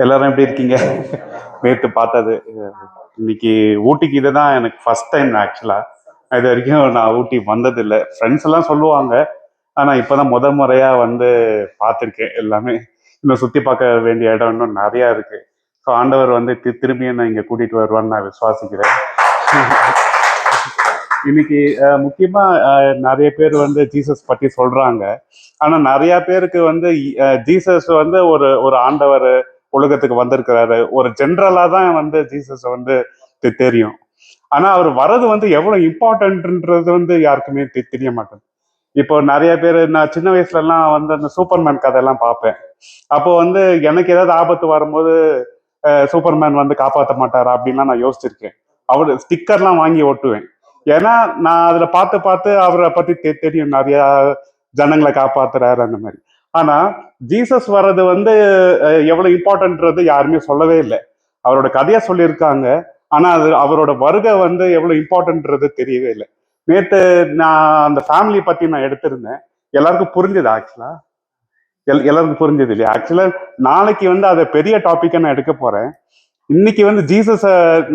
எல்லாரும் எப்படி இருக்கீங்க? நேற்று பார்த்தது இன்னைக்கு ஊட்டிக்கு இதுதான் எனக்கு ஃபர்ஸ்ட் டைம் ஆக்சுவலா. இது வரைக்கும் நான் ஊட்டி வந்ததில்லை. ஃப்ரெண்ட்ஸ் எல்லாம் சொல்லுவாங்க, ஆனால் இப்போதான் முறையா வந்து பார்த்துருக்கேன் எல்லாமே. இன்னும் சுற்றி பார்க்க வேண்டிய இடம் இன்னும் நிறையா இருக்கு. ஸோ ஆண்டவர் வந்து திரும்பி என்ன இங்கே கூட்டிட்டு வருவான்னு நான் விசுவாசிக்கிறேன். இன்னைக்கு முக்கியமா நிறைய பேர் வந்து ஜீசஸ் பத்தி சொல்றாங்க. ஆனா நிறைய பேருக்கு வந்து ஜீசஸ் வந்து ஒரு ஒரு ஆண்டவர் உலகத்துக்கு வந்திருக்கிறாரு, ஒரு ஜென்ரலா தான் வந்து ஜீசஸ் வந்து தெரியும். ஆனா அவர் வர்றது வந்து எவ்வளவு இம்பார்ட்டன்ட்ன்றது வந்து யாருக்குமே தெரிய மாட்டேங்குது. இப்போ நிறைய பேர், நான் சின்ன வயசுல எல்லாம் வந்து அந்த சூப்பர்மேன் கதையெல்லாம் பார்ப்பேன். அப்போ வந்து எனக்கு ஏதாவது ஆபத்து வரும்போது சூப்பர்மேன் வந்து காப்பாற்ற மாட்டாரா அப்படின்லாம் நான் யோசிச்சிருக்கேன். அவர் ஸ்டிக்கர்லாம் வாங்கி ஒட்டுவேன். ஏன்னா நான் அதுல பார்த்து பார்த்து அவரை பத்தி தெரியும், நிறைய ஜனங்களை காப்பாத்துறாரு அந்த மாதிரி. ஆனா ஜீசஸ் வர்றது வந்து எவ்வளவு இம்பார்ட்டன்ட்றது யாருமே சொல்லவே இல்லை. அவரோட கதையா சொல்லியிருக்காங்க, ஆனா அது அவரோட வருகை வந்து எவ்வளவு இம்பார்ட்டன்ட்றது தெரியவே இல்லை. நேற்று நான் அந்த ஃபேமிலி பத்தி நான் எடுத்திருந்தேன். எல்லாருக்கும் புரிஞ்சுது ஆக்சுவலா? எல்லாருக்கும் புரிஞ்சது இல்லையா? ஆக்சுவலா நாளைக்கு வந்து அதை பெரிய டாபிக்கை நான் எடுக்க போறேன். இன்னைக்கு வந்து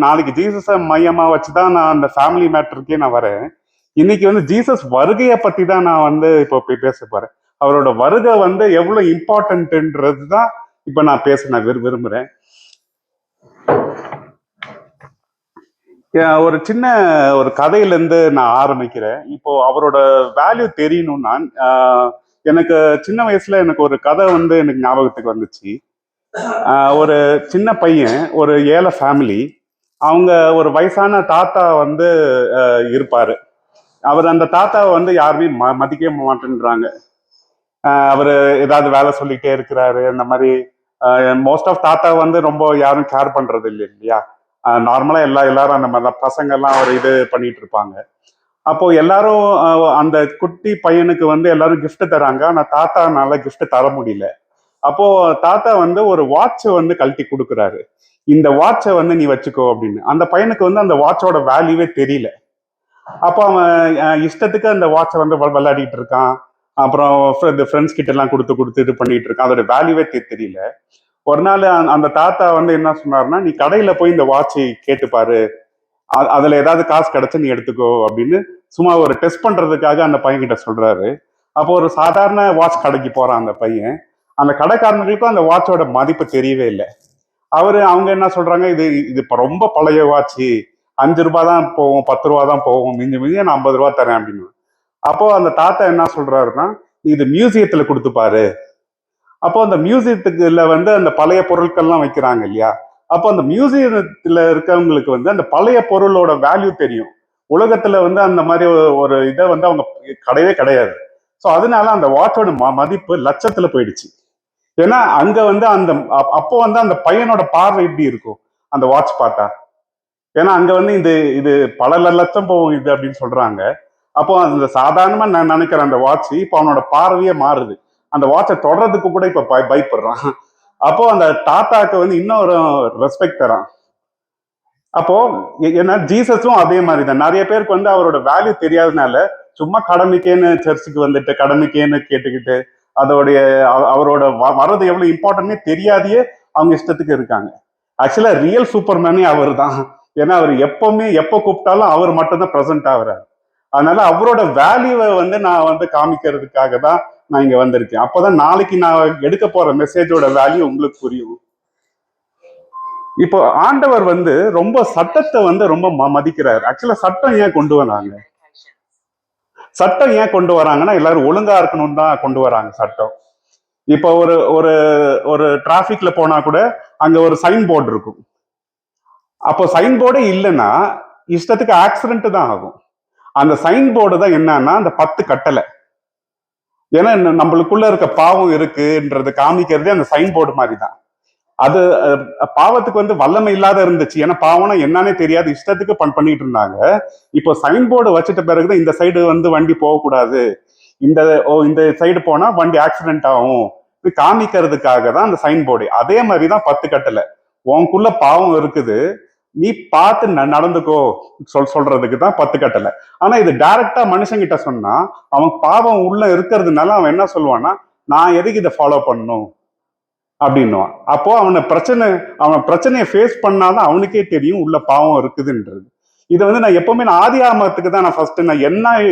நாளைக்கு ஜீசஸை மையமா வச்சுதான் நான் அந்த ஃபேமிலி மேட்டருக்கே நான் வரேன். இன்னைக்கு வந்து ஜீசஸ் வருகையை பத்தி தான் நான் வந்து இப்போ பேச போறேன். அவரோட வருகை வந்து எவ்வளவு இம்பார்ட்டன்ட்ன்றது தான் இப்ப நான் நான் விரும்புறேன். ஒரு சின்ன ஒரு கதையிலேருந்து நான் ஆரம்பிக்கிறேன். இப்போ அவரோட வேல்யூ தெரியணும்னா, எனக்கு சின்ன வயசுல எனக்கு ஒரு கதை வந்து எனக்கு ஞாபகத்துக்கு வந்துச்சு. ஒரு சின்ன பையன், ஒரு ஏழை ஃபேமிலி. அவங்க ஒரு வயசான தாத்தா வந்து இருப்பாரு. அவர் அந்த தாத்தாவை வந்து யாருமே மதிக்க மாட்டேன்றாங்க. அவர் ஏதாவது வேலை சொல்லிட்டே இருக்கிறாரு. அந்த மாதிரி மோஸ்ட் ஆஃப் தாத்தா வந்து ரொம்ப யாரும் கேர் பண்றது இல்லை இல்லையா? நார்மலா எல்லாரும் அந்த மாதிரி பசங்க எல்லாம் அவர் இது பண்ணிட்டு இருப்பாங்க. அப்போ எல்லாரும் அந்த குட்டி பையனுக்கு வந்து எல்லாரும் கிஃப்ட் தராங்க. ஆனா தாத்தானால கிஃப்ட் தர முடியல. அப்போ தாத்தா வந்து ஒரு வாட்ச் வந்து கழட்டி கொடுக்குறாரு. இந்த வாட்சை வந்து நீ வச்சுக்கோ அப்படின்னு. அந்த பையனுக்கு வந்து அந்த வாட்சோட வேல்யூவே தெரியல. அப்போ அவன் இஷ்டத்துக்கு அந்த வாட்சை வந்து விளையாடிட்டு இருக்கான். அப்புறம் ஃப்ரெண்ட்ஸ் கிட்ட எல்லாம் கொடுத்து இது பண்ணிட்டு இருக்கான். அதோட வேல்யூவே தெரியல. ஒரு நாள் அந்த தாத்தா வந்து என்ன சொன்னாருன்னா, நீ கடையில போய் இந்த வாட்சை கேட்டுப்பாரு, அதுல ஏதாவது காசு கிடைச்சு நீ எடுத்துக்கோ அப்படின்னு சும்மா ஒரு டெஸ்ட் பண்றதுக்காக அந்த பையன் கிட்ட சொல்றாரு. அப்போ ஒரு சாதாரண வாட்ச் கடைக்கு போறான் அந்த பையன். அந்த கடைக்காரங்களுக்கும் அந்த வாட்சோட மதிப்பு தெரியவே இல்லை. அவங்க என்ன சொல்றாங்க, இது இது இப்ப ரொம்ப பழைய வாட்சி, 5 ரூபாய் தான் போகும், 10 ரூபா தான் போகும், மிஞ்சி நான் 50 ரூபா தரேன் அப்படின்னு. அப்போ அந்த தாத்தா என்ன சொல்றாருன்னா, நீ இது மியூசியத்துல கொடுத்துப்பாரு. அப்போ அந்த மியூசியத்துக்குள்ள வந்து அந்த பழைய பொருட்கள்லாம் வைக்கிறாங்க இல்லையா? அப்போ அந்த மியூசியத்துல இருக்கவங்களுக்கு வந்து அந்த பழைய பொருளோட வேல்யூ தெரியும். உலகத்துல வந்து அந்த மாதிரி ஒரு இதை வந்து அவங்க கிடையவே கிடையாது. ஸோ அதனால அந்த வாட்சோட மதிப்பு லட்சத்துல போயிடுச்சு. ஏன்னா அங்க வந்து அப்போ வந்து அந்த பையனோட பார்வை எப்படி இருக்கும் அந்த வாட்ச் பார்த்தா? ஏன்னா அங்க வந்து இது பல லட்சம் போகும் இது அப்படின்னு சொல்றாங்க. அப்போ அந்த சாதாரணமா நான் நினைக்கிறேன் அந்த வாட்ச் இப்போ அவனோட பார்வையே மாறுது. அந்த வாட்சை தொடர்றதுக்கு கூட இப்ப பயப்படுறான். அப்போ அந்த தாத்தாக்கு வந்து இன்னொரு ரெஸ்பெக்ட் தரான். அப்போ ஏன்னா ஜீசஸும் அதே மாதிரி தான். நிறைய பேருக்கு வந்து அவரோட வேல்யூ தெரியாதனால சும்மா கடமைக்கேன்னு சர்ச்சுக்கு வந்துட்டு கடமைக்கேன்னு கேட்டுக்கிட்டு அதோடைய அவரோட வர்றது எவ்வளவு இம்பார்ட்டன்ட்னே தெரியாதையே அவங்க இஷ்டத்துக்கு இருக்காங்க. ஆக்சுவலா ரியல் சூப்பர்மேனே அவர் தான். ஏன்னா அவர் எப்பவுமே எப்போ கூப்பிட்டாலும் அவர் மட்டும்தான் ப்ரெசென்ட் ஆகுறாரு. அதனால அவரோட வேல்யூவை வந்து நான் வந்து காமிக்கிறதுக்காக தான் நான் இங்க வந்திருக்கேன். அப்போதான் நாளைக்கு நான் எடுக்க போற மெசேஜோட வேல்யூ உங்களுக்கு புரியும். இப்போ ஆண்டவர் வந்து ரொம்ப சட்டத்தை வந்து ரொம்ப மதிக்கிறாரு. ஆக்சுவலா சட்டம் ஏன் கொண்டு வராங்க? சட்டம் ஏன் கொண்டு வராங்கன்னா எல்லாரும் ஒழுங்கா இருக்கணும்னு தான் கொண்டு வராங்க சட்டம். இப்போ ஒரு ஒரு ஒரு டிராபிக்ல போனா கூட அங்க ஒரு சைன் போர்டு இருக்கும். அப்போ சைன் போர்டே இல்லைன்னா இஷ்டத்துக்கு ஆக்சிடென்ட் தான் ஆகும். அந்த சைன் போர்டு தான் என்னன்னா அந்த 10 கட்டளை. ஏன்னா நம்மளுக்குள்ள இருக்க பாவம் இருக்குன்றது காமிக்கிறதே அந்த சைன் போர்டு மாதிரி தான். அது பாவத்துக்கு வந்து வல்லமை இல்லாத இருந்துச்சு. ஏன்னா பாவம்னா என்னன்னே தெரியாது, இஷ்டத்துக்கு பண்ணிட்டு இருந்தாங்க. இப்போ சைன் போர்டு வச்சுட்ட பிறகுதான் இந்த சைடு வந்து வண்டி போகக்கூடாது, இந்த சைடு போனா வண்டி ஆக்சிடென்ட் ஆகும் காமிக்கிறதுக்காக தான் அந்த சைன் போர்டு. அதே மாதிரிதான் 10 கட்டளை. உனக்குள்ள பாவம் இருக்குது, நீ பார்த்து நடந்துக்கோ சொல்றதுக்கு தான் 10 கட்டளை. ஆனா இது டைரக்டா மனுஷங்கிட்ட சொன்னா அவன் பாவம் உள்ள இருக்கிறதுனால அவன் என்ன சொல்லுவான்னா, நான் எதுக்கு இதை ஃபாலோ பண்ணணும் அப்படின்னுவான். அப்போ அவன் பிரச்சனையை ஃபேஸ் பண்ணாதான் அவனுக்கே தெரியும் உள்ள பாவம் இருக்குதுன்றது. இதை வந்து நான் எப்பவுமே ஆதி ஆமத்துக்கு தான் நான் ஃபர்ஸ்ட் நான்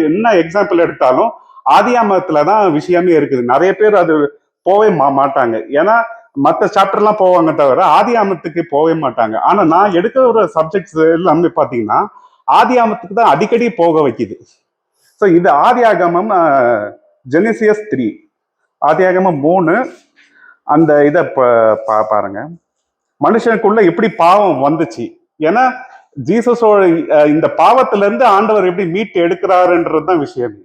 என்ன எக்ஸாம்பிள் எடுத்தாலும் ஆதி ஆமத்துல தான் விஷயமே இருக்குது. நிறைய பேர் அது போவே மாட்டாங்க. ஏன்னா மற்ற சாப்டர்லாம் போவாங்க தவிர ஆதி ஆமத்துக்கு போவே மாட்டாங்க. ஆனா நான் எடுக்கிற ஒரு சப்ஜெக்ட்ஸ் எல்லாமே பாத்தீங்கன்னா ஆதி ஆமத்துக்கு தான் அடிக்கடி போக வைக்குது. ஸோ இது ஆதி ஆகமம் ஜெனிசியஸ் 3, ஆதி ஆகமம் 3 அந்த இதை பாருங்க, மனுஷனுக்குள்ள எப்படி பாவம் வந்துச்சு. ஏன்னா ஜீசஸோட இந்த பாவத்துல இருந்து ஆண்டவர் எப்படி மீட்டு எடுக்கிறாருன்றதுதான் விஷயம்.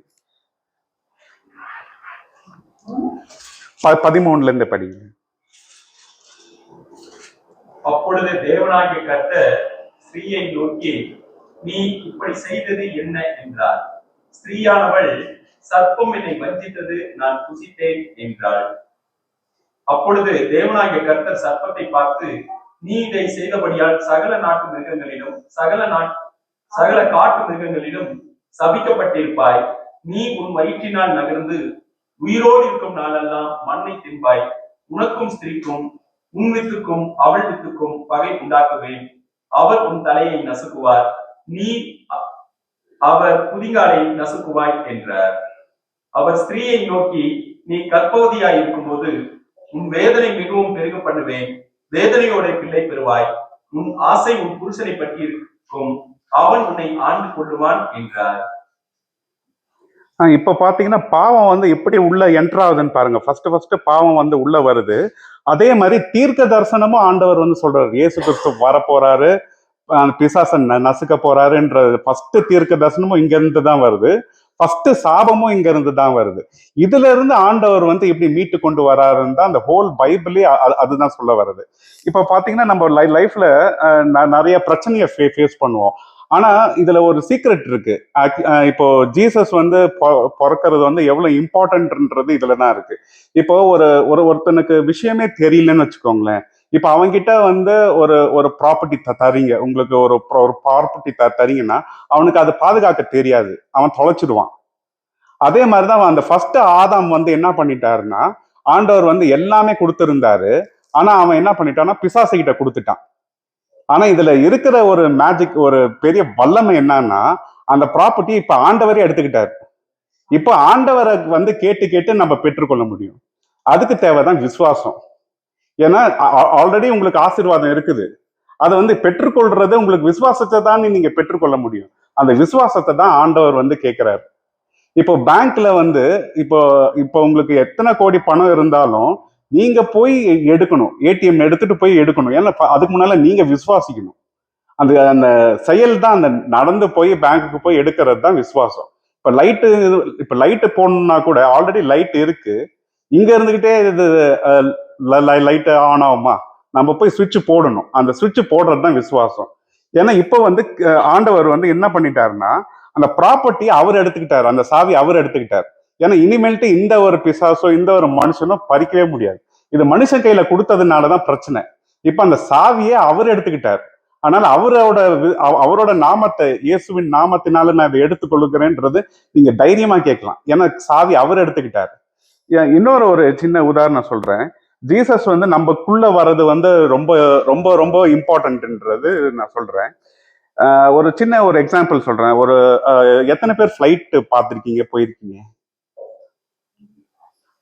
13 இருந்து படிங்க. அப்பொழுது தேவனாகிய கர்த்தர் ஸ்திரீயை நோக்கி, நீ இப்படி செய்தது என்ன என்றார். ஸ்திரீயானவள், சர்ப்பம் என்னை வஞ்சித்தது, நான் புசித்தேன் என்றாள். அப்பொழுது தேவனாகிய கர்த்தர் சர்ப்பத்தை பார்த்து, நீ இதை செய்தபடியால் சகல நாட்டு மிருகங்களிலும் சகல காட்டு மிருகங்களிலும் சபிக்கப்பட்டிருப்பாய். நீ உன் வயிற்றினால் நகர்ந்து உயிரோடு இருக்கும் நாளெல்லாம் மண்ணை தின்பாய். உனக்கும் ஸ்திரீக்கும் உன் வித்துக்கும் அவள் வித்துக்கும் பகை உண்டாக்குவேன். அவர் உன் தலையை நசுக்குவார், நீ அவர் குதிங்காலை நசுக்குவாய் என்றார். அவர் ஸ்திரீயை நோக்கி, நீ கர்ப்பவதியாய் இருக்கும்போது உன் வேதனை மிகவும் பெருக பண்ணுவேன். வேதனையோட பிள்ளை பெறுவாய். உன் ஆசை உன் புருஷனை பற்றி இருக்கும், அவன் உன்னை ஆண்டு கொள்ளுவான் என்றார். இப்ப பாத்தீங்கன்னா பாவம் வந்து எப்படி உள்ள என்டர் ஆகுதுன்னு பாருங்க. ஃபர்ஸ்ட் பாவம் வந்து உள்ள வருது. அதே மாதிரி தீர்க்க தரிசனமும் ஆண்டவர் வந்து சொல்றாரு, இயேசு கிறிஸ்து வரப்போறாரு, பிசாசன் நசுக்க போறாருன்றது ஃபர்ஸ்ட் தீர்க்க தரிசனமும் இங்க இருந்து தான் வருது. ஃபர்ஸ்ட் சாபமும் இங்க இருந்து தான் வருது. இதுல இருந்து ஆண்டவர் வந்து எப்படி மீட்டு கொண்டு வராருன்னு தான் அந்த ஹோல் பைபிளே அதுதான் சொல்ல வருது. இப்ப பாத்தீங்கன்னா நம்ம லைஃப்ல நிறைய பிரச்சனையை ஃபேஸ் பண்ணுவோம். ஆனா இதுல ஒரு சீக்ரெட் இருக்கு. இப்போ ஜீசஸ் வந்து பிறக்கிறது வந்து எவ்வளவு இம்பார்ட்டன்ட்ன்றது இதுலதான் இருக்கு. இப்போ ஒருத்தனுக்கு விஷயமே தெரியலன்னு வச்சுக்கோங்களேன். இப்ப அவன்கிட்ட வந்து ஒரு ப்ராப்பர்ட்டி தரீங்க, உங்களுக்கு ஒரு ப்ராப்பர்ட்டி தரீங்கன்னா அவனுக்கு அதை பாதுகாக்க தெரியாது, அவன் தொலைச்சிடுவான். அதே மாதிரிதான் அவன் அந்த ஃபர்ஸ்ட் ஆதாம் வந்து என்ன பண்ணிட்டாருன்னா, ஆண்டவர் வந்து எல்லாமே கொடுத்திருந்தாரு, ஆனா அவன் என்ன பண்ணிட்டான்னா பிசாசு கிட்ட கொடுத்துட்டான். ஆனா இதுல இருக்கிற ஒரு மேஜிக், ஒரு பெரிய வல்லமை என்னன்னா, அந்த ப்ராப்பர்ட்டி இப்ப ஆண்டவரே எடுத்துக்கிட்டாரு. இப்ப ஆண்டவரை வந்து கேட்டு நம்ம பெற்றுக்கொள்ள முடியும். அதுக்கு தேவைதான் விசுவாசம். ஏன்னா ஆல்ரெடி உங்களுக்கு ஆசீர்வாதம் இருக்குது. அதை வந்து பெற்றுக்கொள்றது உங்களுக்கு விசுவாசத்தை தான் நீங்க பெற்றுக்கொள்ள முடியும். அந்த விசுவாசத்தை தான் ஆண்டவர் வந்து கேட்கிறாரு. இப்போ பேங்க்ல வந்து இப்போ உங்களுக்கு எத்தனை கோடி பணம் இருந்தாலும் நீங்க போய் எடுக்கணும், ஏடிஎம் எடுத்துட்டு போய் எடுக்கணும். ஏன்னா அதுக்கு முன்னால நீங்க விசுவாசிக்கணும். அந்த அந்த செயல் தான், அந்த நடந்து போய் பேங்க்குக்கு போய் எடுக்கிறது தான் விசுவாசம். இப்ப லைட்டு போடணும்னா கூட ஆல்ரெடி லைட் இருக்கு, இங்க இருந்துகிட்டே இது லைட் ஆன் ஆகுமா, நம்ம போய் சுவிட்ச் போடணும். அந்த சுவிட்ச் போடுறது தான் விசுவாசம். ஏன்னா இப்ப வந்து ஆண்டவர் வந்து என்ன பண்ணிட்டாருன்னா, அந்த ப்ராப்பர்ட்டி அவர் எடுத்துக்கிட்டாரு, அந்த சாவி அவர் எடுத்துக்கிட்டார். ஏன்னா இனிமேல்ட்டு இந்த ஒரு பிசாசோ இந்த ஒரு மனுஷனோ பறிக்கவே முடியாது. இது மனுஷன் கையில கொடுத்ததுனாலதான் பிரச்சனை. இப்ப அந்த சாவியை அவர் எடுத்துக்கிட்டார். ஆனால் அவரோட நாமத்தை, இயேசுவின் நாமத்தினால நான் இதை எடுத்துக்கொள்ளுகிறேன்றது நீங்க தைரியமா கேட்கலாம். ஏன்னா சாவி அவர் எடுத்துக்கிட்டார். இன்னொரு ஒரு சின்ன உதாரணம் சொல்றேன். ஜீசஸ் வந்து நமக்குள்ள வர்றது வந்து ரொம்ப ரொம்ப ரொம்ப இம்பார்ட்டன்ட்ன்றது நான் சொல்றேன். ஒரு சின்ன ஒரு எக்ஸாம்பிள் சொல்றேன். எத்தனை பேர் ஃபிளைட் பார்த்துருக்கீங்க,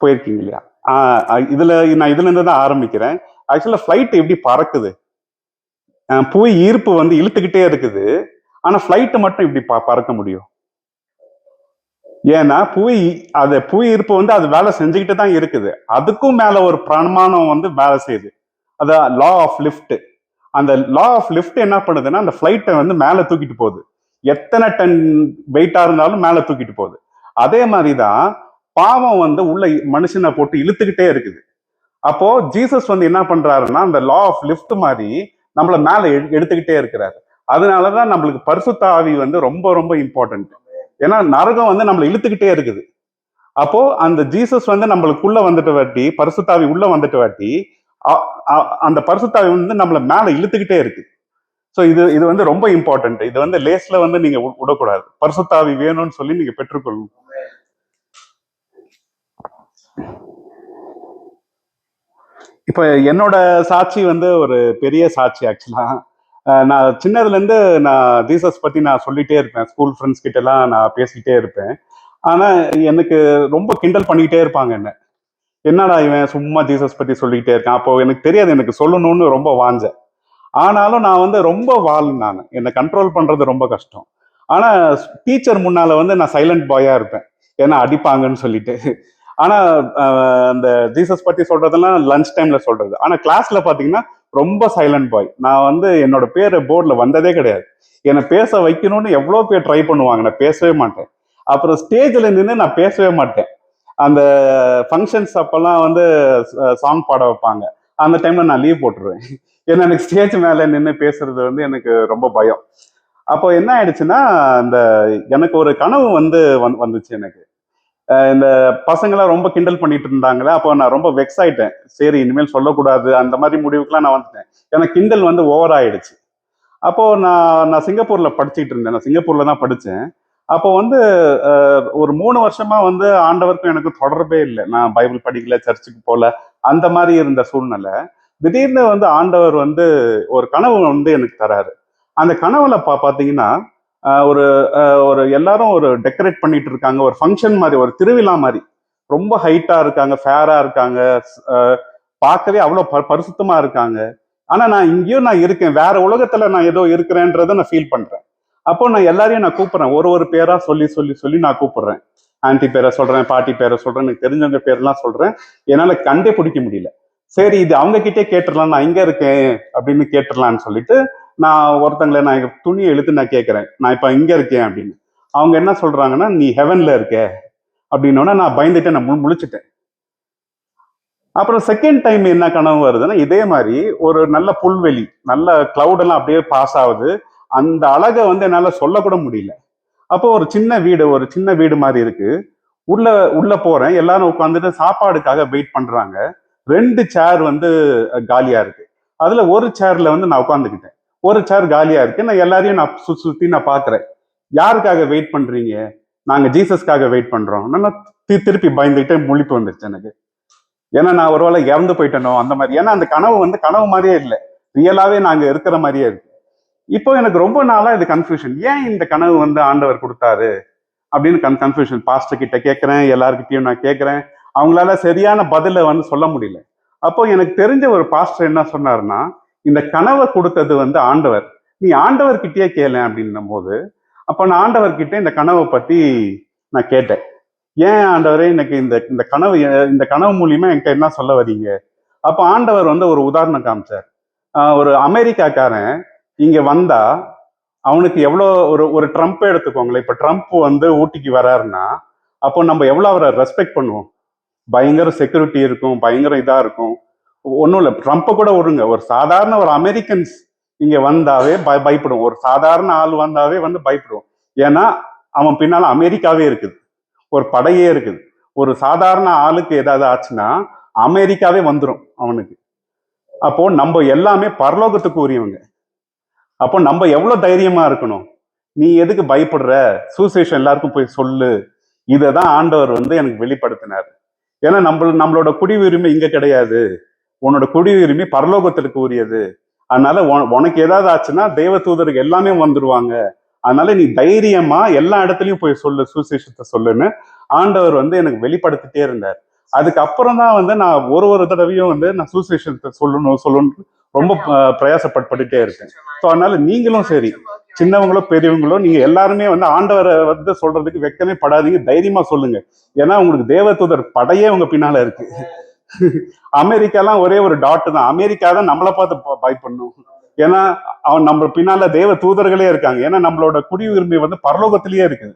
போயிருக்கீங்க இல்லையா? நான் இதுல இருந்து தான் ஆரம்பிக்கிறேன். ஆக்சுவலா ஃபிளைட் எப்படி பறக்குது, புவி ஈர்ப்பு வந்து இழுத்துக்கிட்டே இருக்குது. ஆனா ஃபிளைட் மட்டும் இப்படி பறக்க முடியும். ஏன்னா புவி ஈர்ப்பு வந்து அது வேலை செஞ்சுக்கிட்டு தான் இருக்குது. அதுக்கும் மேல ஒரு பிரமாணம் வந்து வேலை செய்யுது, அது லா ஆஃப் லிஃப்ட். அந்த லா ஆஃப் லிஃப்ட் என்ன பண்ணுதுன்னா, அந்த ஃபிளைட்டை வந்து மேல தூக்கிட்டு போகுது. எத்தனை டன் வெயிட்டா இருந்தாலும் மேல தூக்கிட்டு போகுது. அதே மாதிரிதான் பாவம் வந்து உள்ள மனுஷனை போட்டு இழுத்துக்கிட்டே இருக்குது. அப்போ ஜீசஸ் வந்து என்ன பண்றாருன்னா, அந்த லா ஆஃப் லிஃப்ட் மாதிரி நம்மள மேல எடுத்துக்கிட்டே இருக்கிறாரு. அதனாலதான் நம்மளுக்கு பரிசுத்த ஆவி வந்து ரொம்ப ரொம்ப இம்பார்ட்டன்ட். ஏன்னா நரகம் வந்து நம்மளை இழுத்துக்கிட்டே இருக்குது. அப்போ அந்த ஜீசஸ் வந்து நம்மளுக்குள்ள வந்துட்டு வாட்டி, பரிசுத்தாவி உள்ள வந்துட்டு வாட்டி, அந்த பரிசுத்தாவி வந்து நம்மள மேல இழுத்துக்கிட்டே இருக்கு. ஸோ இது இது வந்து ரொம்ப இம்பார்ட்டன்ட். இது வந்து லேஸ்ல வந்து நீங்க விடக்கூடாது. பரிசுத்தாவி வேணும்னு சொல்லி நீங்க பெற்றுக்கொள்ளணும். இப்போ என்னோட சாட்சி வந்து ஒரு பெரிய சாட்சி ஆக்சுவலா. நான் சின்னதுல இருந்து நான் ஜீசஸ் பத்தி நான் சொல்லிட்டே இருப்பேன். ஸ்கூல் ஃப்ரெண்ட்ஸ் கிட்ட எல்லாம் நான் பேசிக்கிட்டே இருப்பேன். ஆனா எனக்கு ரொம்ப கிண்டல் பண்ணிக்கிட்டே இருப்பாங்க என்ன. என்னடா இவன் சும்மா ஜீசஸ் பத்தி சொல்லிக்கிட்டே இருக்கான். அப்போ எனக்கு தெரியாது, எனக்கு சொல்லணும்னு ரொம்ப வாஞ்சேன். ஆனாலும் நான் வந்து ரொம்ப நான் என்னை கண்ட்ரோல் பண்றது ரொம்ப கஷ்டம். ஆனா டீச்சர் முன்னால வந்து நான் சைலண்ட் பாயா இருப்பேன், ஏன்னா அடிப்பாங்கன்னு சொல்லிட்டு. ஆனா அந்த ஜீசஸ் பத்தி சொல்றதெல்லாம் லஞ்ச் டைம்ல சொல்றது. ஆனா கிளாஸ்ல பாத்தீங்கன்னா ரொம்ப சைலண்ட் பாய். நான் வந்து என்னோட பேரு போர்ட்ல வந்ததே கிடையாது. என்னை பேச வைக்கணும்னு எவ்வளோ பேர் ட்ரை பண்ணுவாங்க, நான் பேசவே மாட்டேன். அப்புறம் ஸ்டேஜ்ல நின்று நான் பேசவே மாட்டேன். அந்த ஃபங்க்ஷன்ஸ் அப்பெல்லாம் வந்து சாங் பாட வைப்பாங்க, அந்த டைம்ல நான் லீவ் போட்டுருவேன். ஏன்னா எனக்கு ஸ்டேஜ் மேல நின்று பேசுறது வந்து எனக்கு ரொம்ப பயம். அப்போ என்ன ஆயிடுச்சுன்னா, இந்த எனக்கு ஒரு கனவு வந்து வந்துச்சு எனக்கு. இந்த பசங்களாம் ரொம்ப கிண்டல் பண்ணிட்டு இருந்தாங்களே, அப்போ நான் ரொம்ப வெக்ஸ் ஆயிட்டேன். சரி இனிமேல் சொல்லக்கூடாது, அந்த மாதிரி முடிவுக்குலாம் நான் வந்துட்டேன். எனக்கு கிண்டல் வந்து ஓவர் ஆயிடுச்சு. அப்போ நான் நான் சிங்கப்பூர்ல படிச்சுட்டு இருந்தேன். நான் சிங்கப்பூர்ல தான் படித்தேன். அப்போ வந்து ஒரு 3 வருஷமா வந்து ஆண்டவருக்கும் எனக்கு தொடர்பே இல்லை. நான் பைபிள் படிக்கல, சர்ச்சுக்கு போல, அந்த மாதிரி இருந்த சூழ்நிலை. திடீர்னு வந்து ஆண்டவர் வந்து ஒரு கனவு வந்து எனக்கு தராரு. அந்த கனவுல பாத்தீங்கன்னா ஒரு ஒரு எல்லாரும் ஒரு டெக்கரேட் பண்ணிட்டு இருக்காங்க, ஒரு ஃபங்க்ஷன் மாதிரி, ஒரு திருவிழா மாதிரி. ரொம்ப ஹைட்டா இருக்காங்க, ஃபேரா இருக்காங்க, பார்க்கவே அவ்வளோ பரிசுத்தமா இருக்காங்க. ஆனா நான் இங்கேயும் நான் இருக்கேன், வேற உலகத்துல நான் ஏதோ இருக்கிறேன்றதை நான் ஃபீல் பண்றேன். அப்போ நான் எல்லாரையும் நான் கூப்பிடுறேன், ஒரு ஒரு பேரா சொல்லி சொல்லி சொல்லி நான் கூப்பிடுறேன். ஆன்டி பேரை சொல்றேன், பாட்டி பேரை சொல்றேன், எனக்கு தெரிஞ்சவங்க பேர்லாம் சொல்றேன். என்னால கண்டே பிடிக்க முடியல. சரி இது அவங்க கிட்டே கேட்டுடலாம், நான் இங்க இருக்கேன் அப்படின்னு கேட்டுடலான்னு சொல்லிட்டு நான் ஒருத்தங்களை நான் துணியை இழுத்து நான் கேட்கறேன், நான் இப்ப இங்க இருக்கேன் அப்படின்னு. அவங்க என்ன சொல்றாங்கன்னா, நீ ஹெவன்ல இருக்க அப்படின்னோன்னா நான் பயந்துட்டு நான் முழிச்சிட்டேன். அப்புறம் செகண்ட் டைம் என்ன கனவு வருதுன்னா, இதே மாதிரி ஒரு நல்ல புல்வெளி, நல்ல கிளவுட் எல்லாம் அப்படியே பாஸ் ஆகுது. அந்த அழகை வந்து என்னால சொல்லக்கூட முடியல. அப்போ ஒரு சின்ன வீடு மாதிரி இருக்கு. உள்ள உள்ள போறேன், எல்லாரும் உட்காந்துட்டு சாப்பாடுக்காக வெயிட் பண்றாங்க. 2 சேர் வந்து காலியா இருக்கு. அதுல ஒரு சேர்ல வந்து நான் உட்காந்துக்கிட்டேன். ஒரு சேர் காலியா இருக்கு. நான் எல்லாரையும் நான் சுத்தி நான் பாக்குறேன். யாருக்காக வெயிட் பண்றீங்க? நாங்க ஜீசஸ்க்காக வெயிட் பண்றோம். நான் திருப்பி பயந்துகிட்டே முழிப்பு வந்துருச்சு எனக்கு. ஏன்னா நான் ஒருவேளை இறந்து போயிட்டேனோ அந்த மாதிரி. ஏன்னா அந்த கனவு வந்து கனவு மாதிரியே இல்லை, ரியலாவே நாங்க இருக்கிற மாதிரியே இருக்கு. இப்போ எனக்கு ரொம்ப நாளா இது கன்ஃபியூஷன், ஏன் இந்த கனவு வந்து ஆண்டவர் கொடுத்தாரு அப்படின்னு கன்ஃபியூஷன். பாஸ்டர் கிட்ட கேட்கறேன், எல்லாருக்கிட்டையும் நான் கேட்கறேன். அவங்களால சரியான பதில வந்து சொல்ல முடியல. அப்போ எனக்கு தெரிஞ்ச ஒரு பாஸ்டர் என்ன சொன்னாருன்னா, இந்த கனவை கொடுத்தது வந்து ஆண்டவர், நீ ஆண்டவர் கிட்டயே கேளு அப்படின்னும் போது, அப்ப நான் ஆண்டவர்கிட்ட இந்த கனவை பத்தி நான் கேட்டேன். ஏன் ஆண்டவரே எனக்கு இந்த இந்த கனவு மூலியமா என்கிட்ட என்ன சொல்ல வரீங்க? அப்ப ஆண்டவர் வந்து ஒரு உதாரணம் காமிச்சார். ஒரு அமெரிக்காக்காரன் இங்க வந்தா அவனுக்கு எவ்வளோ, ஒரு ஒரு ட்ரம்ப் எடுத்துக்கோங்களேன். இப்ப ட்ரம்ப் வந்து ஊட்டிக்கு வராருன்னா, அப்போ நம்ம எவ்வளவு அவரை ரெஸ்பெக்ட் பண்ணுவோம். பயங்கர செக்யூரிட்டி இருக்கும், பயங்கர இதா இருக்கும். ஒன்றும் இல்லை, ட்ரம்ப்பை கூட விடுங்க, ஒரு சாதாரண ஒரு அமெரிக்கன்ஸ் இங்க வந்தாவே பயப்படுவோம். ஒரு சாதாரண ஆள் வந்தாவே வந்து பயப்படுவோம். ஏன்னா அவன் பின்னால அமெரிக்காவே இருக்குது, ஒரு படையே இருக்குது. ஒரு சாதாரண ஆளுக்கு ஏதாவது ஆச்சுன்னா அமெரிக்காவே வந்துடும் அவனுக்கு. அப்போ நம்ம எல்லாமே பரலோகத்துக்கு உரியவங்க. அப்போ நம்ம எவ்வளவு தைரியமா இருக்கணும். நீ எதுக்கு பயப்படுற, சுவிசேஷம் எல்லாருக்கும் போய் சொல்லு. இதைதான் ஆண்டவர் வந்து எனக்கு வெளிப்படுத்தினார். ஏன்னா நம்மளோட குடியுரிமை இங்க கிடையாது, உன்னோட குடியுரிமை பரலோகத்திற்கு உரியது. அதனால உனக்கு ஏதாவது ஆச்சுன்னா தெய்வ தூதருக்கு எல்லாமே வந்துருவாங்க. அதனால நீ தைரியமா எல்லா இடத்துலயும் போய் சொல்லு, சுவிசேஷத்தை சொல்லுன்னு ஆண்டவர் வந்து எனக்கு வெளிப்படுத்திட்டே இருந்தார். அதுக்கப்புறம் தான் வந்து நான் ஒரு தடவையும் வந்து நான் சுவிசேஷத்தை சொல்லணும் ரொம்ப பிரயாசப்பட்டுட்டே இருக்கேன். ஸோ அதனால நீங்களும் சரி, சின்னவங்களோ பெரியவங்களோ, நீங்க எல்லாருமே வந்து ஆண்டவரை வந்து சொல்றதுக்கு வெக்கமே படாதீங்க, தைரியமா சொல்லுங்க. ஏன்னா உங்களுக்கு தேவதூதர் படையே உங்க பின்னால இருக்கு. அமெரிக்காலாம் ஒரே ஒரு டாட் தான், அமெரிக்கா தான் நம்மளை பார்த்து பயப்படணும். ஏன்னா அவன் நம்ம பின்னால தேவ தூதர்களே இருக்காங்க. ஏன்னா நம்மளோட குடியுரிமை வந்து பரலோகத்திலேயே இருக்குது.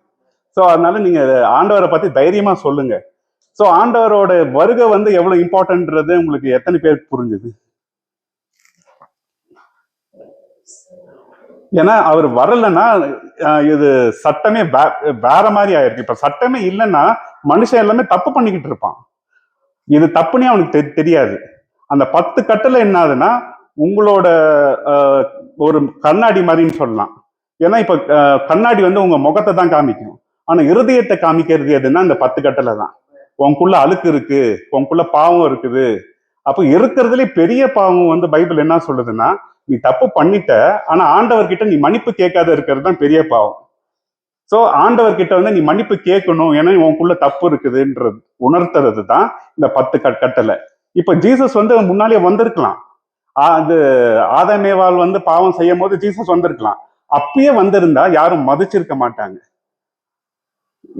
ஸோ அதனால நீங்க ஆண்டவரை பத்தி தைரியமா சொல்லுங்க. ஸோ ஆண்டவரோட வருகை வந்து எவ்வளவு இம்பார்ட்டன்ட்ன்றது உங்களுக்கு எத்தனை பேருக்கு புரிஞ்சுது? ஏன்னா அவர் வரலன்னா இது சட்டமே வேற மாதிரி ஆயிருக்கு. இப்ப சட்டமே இல்லைன்னா மனுஷன் எல்லாமே தப்பு பண்ணிக்கிட்டு இருப்பான். இது தப்புன்னே அவனுக்கு தெரியாது. அந்த 10 கட்டளை என்ன ஆகுதுன்னா, உங்களோட ஒரு கண்ணாடி மாதிரின்னு சொல்லலாம். ஏன்னா இப்ப கண்ணாடி வந்து உங்க முகத்தை தான் காமிக்கும், ஆனா இருதயத்தை காமிக்கிறது எதுன்னா இந்த 10 கட்டளை தான். உனக்குள்ள அழுக்கு இருக்கு, உனக்குள்ள பாவம் இருக்குது. அப்போ இருக்கிறதுலே பெரிய பாவம் வந்து பைபிள் என்ன சொல்லுதுன்னா, நீ தப்பு பண்ணிட்ட, ஆனா ஆண்டவர்கிட்ட நீ மன்னிப்பு கேட்காத இருக்கிறது தான் பெரிய பாவம். சோ ஆண்டவர்கிட்ட வந்து நீ மன்னிப்பு கேட்கணும், ஏன்னா உனக்குள்ள தப்பு இருக்குதுன்றது உணர்த்துறது தான் இந்த 10 கட்டளை. இப்ப ஜீசஸ் வந்து முன்னாலே வந்திருக்கலாம். அது ஆதாமேவாள் வந்து பாவம் செய்யும் போது ஜீசஸ் வந்திருக்கலாம். அப்பயே வந்திருந்தா யாரும் மதிச்சிருக்க மாட்டாங்க.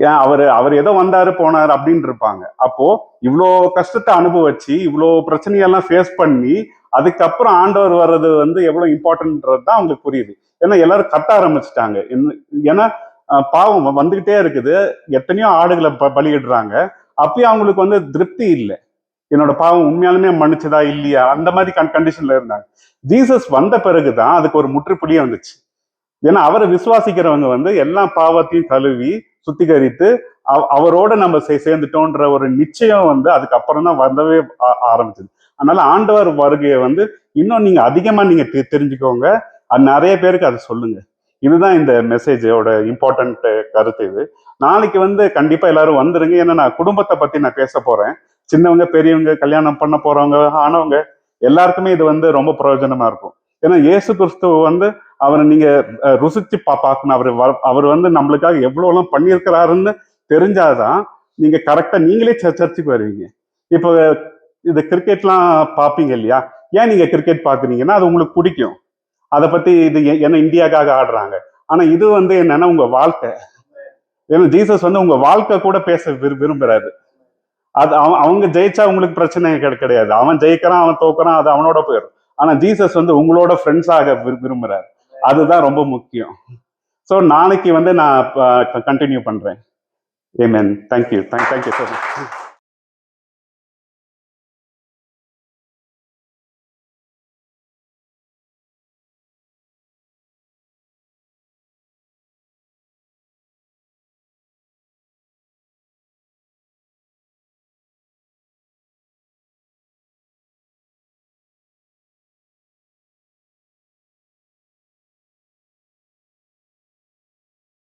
ஏன் அவர் ஏதோ வந்தாரு போனாரு அப்படின்னு இருப்பாங்க. அப்போ இவ்வளோ கஷ்டத்தை அனுபவிச்சு இவ்வளோ பிரச்சனையெல்லாம் ஃபேஸ் பண்ணி அதுக்கப்புறம் ஆண்டவர் வர்றது வந்து எவ்வளவு இம்பார்ட்டன்ட்ன்றது தான் அவங்களுக்கு புரியுது. ஏன்னா எல்லாரும் கத்த ஆரம்பிச்சுட்டாங்க. ஏன்னா பாவம் வந்துகிட்டே இருக்குது. எத்தனையோ ஆடுகளை பலியிடுறாங்க. அப்பயும் அவங்களுக்கு வந்து திருப்தி இல்லை. என்னோட பாவம் உண்மையாலுமே மன்னிச்சதா இல்லையா, அந்த மாதிரி கண்டிஷன்ல இருந்தாங்க. ஜீசஸ் வந்த பிறகுதான் அதுக்கு ஒரு முற்றுப்புள்ளியே வந்துச்சு. ஏன்னா அவரை விசுவாசிக்கிறவங்க வந்து எல்லா பாவத்தையும் கழுவி சுத்திகரித்து அவரோட நம்ம சேர்ந்துட்டோன்ற ஒரு நிச்சயம் வந்து அதுக்கப்புறம் தான் வரவே ஆரம்பிச்சது. அதனால ஆண்டவர் வருகையை வந்து இன்னும் நீங்க அதிகமா நீங்க தெரிஞ்சுக்கோங்க. அது நிறைய பேருக்கு அதை சொல்லுங்க. இதுதான் இந்த மெசேஜோட இம்பார்ட்டன்ட் கருத்து. இது நாளைக்கு வந்து கண்டிப்பா எல்லாரும் வந்துருங்க. ஏன்னா நான் குடும்பத்தை பத்தி நான் பேச போறேன். சின்னவங்க பெரியவங்க கல்யாணம் பண்ண போறவங்க ஆனவங்க எல்லாருக்குமே இது வந்து ரொம்ப பிரயோஜனமா இருக்கும். ஏன்னா இயேசு கிறிஸ்துவ வந்து அவரை நீங்க ருசிச்சு பார்க்கணும். அவர் வந்து நம்மளுக்காக எவ்வளவு எல்லாம் பண்ணியிருக்கிறாருன்னு தெரிஞ்சாதான் நீங்க கரெக்டா நீங்களே சர்ச்சுக்கு வருவீங்க. இப்போ இது கிரிக்கெட்லாம் பார்ப்பீங்க இல்லையா? ஏன் நீங்க கிரிக்கெட் பாக்குறீங்கன்னா அது உங்களுக்கு பிடிக்கும். அதை பத்தி இது என்ன இந்தியாக்காக ஆடுறாங்க. ஆனா இது வந்து என்னன்னா உங்க வாழ்க்கை. ஏன்னா ஜீசஸ் வந்து உங்க வாழ்க்கை கூட பேச விரும்புறாரு. அது அவங்க ஜெயிச்சா உங்களுக்கு பிரச்சனை கிடையாது. அவன் ஜெயிக்கிறான், அவன் தோக்குறான், அது அவனோட போயிடும். ஆனா ஜீசஸ் வந்து உங்களோட ஃப்ரெண்ட்ஸாக விரும்புறாரு. அதுதான் ரொம்ப முக்கியம். ஸோ நாளைக்கு வந்து நான் கண்டினியூ பண்றேன். ஆமென். Thank you so much.